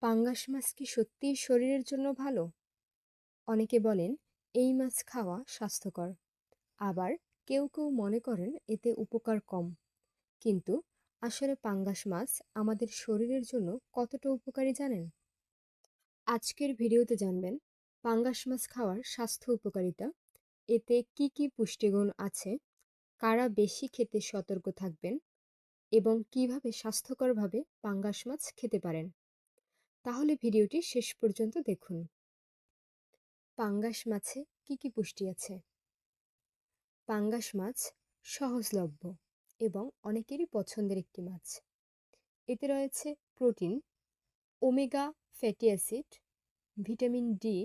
পাঙ্গাস মাছ কি সত্যিই শরীরের জন্য ভালো? অনেকে বলেন এই মাছ খাওয়া স্বাস্থ্যকর। আবার কেউ কেউ মনে করেন এতে উপকার কম। কিন্তু আসলে পাঙ্গাস মাছ আমাদের শরীরের জন্য কতটা উপকারী জানেন? আজকের ভিডিওতে জানবেন পাঙ্গাস মাছ খাওয়ার স্বাস্থ্য উপকারিতা, এতে কি কি পুষ্টিগুণ আছে, কারা বেশি খেতে সতর্ক থাকবেন এবং কিভাবে স্বাস্থ্যকরভাবে পাঙ্গাস মাছ খেতে পারেন। তাহলে ভিডিওটি শেষ পর্যন্ত দেখুন। পাঙ্গাস মাছে কি কি পুষ্টি আছে? পাঙ্গাস মাছ সহজলভ্য এবং অনেকেরই পছন্দের একটি মাছ। এতে রয়েছে protein, omega fatty acid, vitamin D,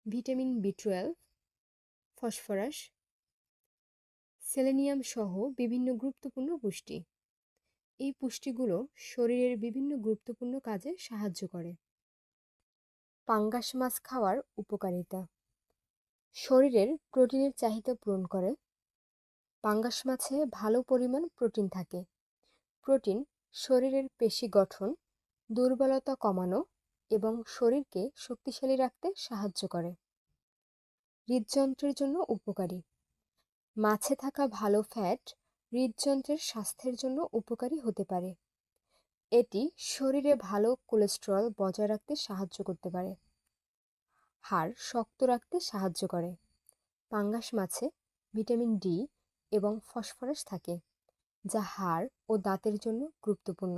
vitamin বি12, ফসফরাস, সেলেনিয়াম সহ বিভিন্ন গুরুত্বপূর্ণ পুষ্টি। এই পুষ্টিগুলো শরীরের বিভিন্ন গুরুত্বপূর্ণ কাজে সাহায্য করে। পাঙ্গাস মাছ খাওয়ার উপকারিতা: শরীরের প্রোটিনের চাহিদা পূরণ করে। পাঙ্গাস মাছে ভালো পরিমাণ প্রোটিন থাকে। প্রোটিন শরীরের পেশি গঠন, দুর্বলতা কমানো এবং শরীরকে শক্তিশালী রাখতে সাহায্য করে। হৃদযন্ত্রের জন্য উপকারী: মাছে থাকা ভালো ফ্যাট হৃদযন্ত্রের স্বাস্থ্যের জন্য উপকারী হতে পারে। এটি শরীরে ভালো কোলেস্টেরল বজায় রাখতে সাহায্য করতে পারে। হাড় শক্ত রাখতে সাহায্য করে। পাঙ্গাস মাছে ভিটামিন ডি এবং ফসফরাস থাকে, যা হাড় ও দাঁতের জন্য গুরুত্বপূর্ণ।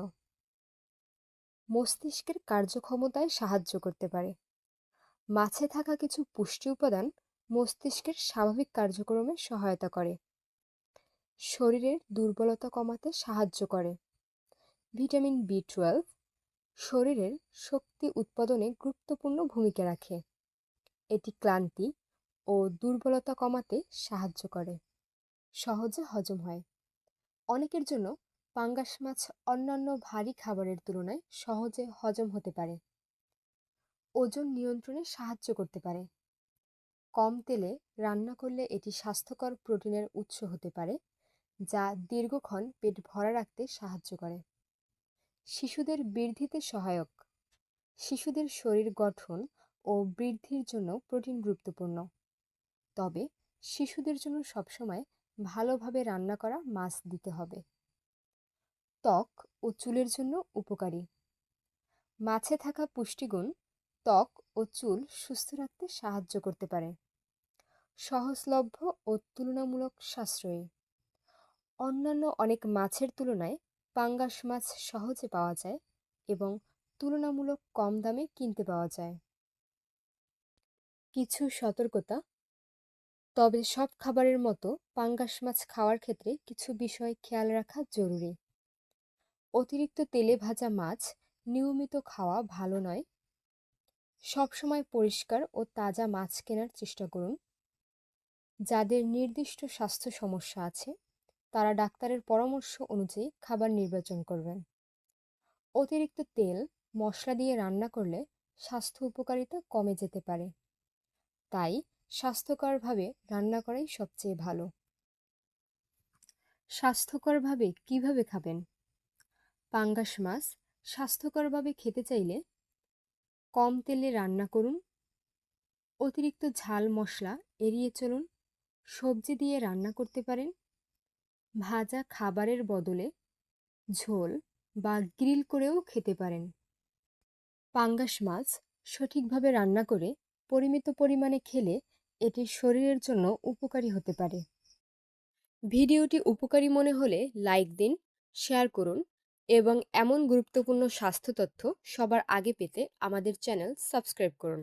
মস্তিষ্কের কার্যক্ষমতায় সাহায্য করতে পারে। মাছে থাকা কিছু পুষ্টি উপাদান মস্তিষ্কের স্বাভাবিক কার্যক্রমে সহায়তা করে। শরীরের দুর্বলতা কমাতে সাহায্য করে। ভিটামিন বি12 শরীরের শক্তি উৎপাদনে গুরুত্বপূর্ণ ভূমিকা রাখে। এটি ক্লান্তি ও দুর্বলতা কমাতে সাহায্য করে। সহজে হজম হয়। অনেকের জন্য পাঙ্গাস মাছ অন্যান্য ভারী খাবারের তুলনায় সহজে হজম হতে পারে। ওজন নিয়ন্ত্রণে সাহায্য করতে পারে। কম তেলে রান্না করলে এটি স্বাস্থ্যকর প্রোটিনের উৎস হতে পারে, যা দীর্ঘক্ষণ পেট ভরা রাখতে সাহায্য করে। শিশুদের বৃদ্ধিতে সহায়ক: শিশুদের শরীর গঠন ও বৃদ্ধির জন্য প্রোটিন গুরুত্বপূর্ণ। তবে শিশুদের জন্য সবসময় ভালোভাবে রান্না করা মাছ দিতে হবে। ত্বক ও চুলের জন্য উপকারী: মাছে থাকা পুষ্টিগুণ ত্বক ও চুল সুস্থ রাখতে সাহায্য করতে পারে। সহজলভ্য ও তুলনামূলক সাশ্রয়ী: অন্যান্য অনেক মাছের তুলনায় পাঙ্গাস মাছ সহজে পাওয়া যায় এবং তুলনামূলক কম দামে কিনতে পাওয়া যায়। কিছু সতর্কতা: তবে সব খাবারের মতো পাঙ্গাস মাছ খাওয়ার ক্ষেত্রে কিছু বিষয় খেয়াল রাখা জরুরি। অতিরিক্ত তেলে ভাজা মাছ নিয়মিত খাওয়া ভালো নয়। সবসময় পরিষ্কার ও তাজা মাছ কেনার চেষ্টা করুন। যাদের নির্দিষ্ট স্বাস্থ্য সমস্যা আছে তারা ডাক্তারের পরামর্শ অনুযায়ী খাবার নির্বাচন করবেন। অতিরিক্ত তেল, মশলা দিয়ে রান্না করলে স্বাস্থ্য উপকারিতা কমে যেতে পারে। তাই স্বাস্থ্যকরভাবে রান্না করাই সবচেয়ে ভালো। স্বাস্থ্যকরভাবে কিভাবে খাবেন? পাঙ্গাস মাছ স্বাস্থ্যকরভাবে খেতে চাইলে কম তেলে রান্না করুন। অতিরিক্ত ঝাল মশলা এড়িয়ে চলুন। সবজি দিয়ে রান্না করতে পারেন। ভাজা খাবারের বদলে ঝোল বা গ্রিল করেও খেতে পারেন। পাঙ্গাস মাছ সঠিকভাবে রান্না করে পরিমিত পরিমাণে খেলে এটি শরীরের জন্য উপকারী হতে পারে। ভিডিওটি উপকারী মনে হলে লাইক দিন, শেয়ার করুন এবং এমন গুরুত্বপূর্ণ স্বাস্থ্য তথ্য সবার আগে পেতে আমাদের চ্যানেল সাবস্ক্রাইব করুন।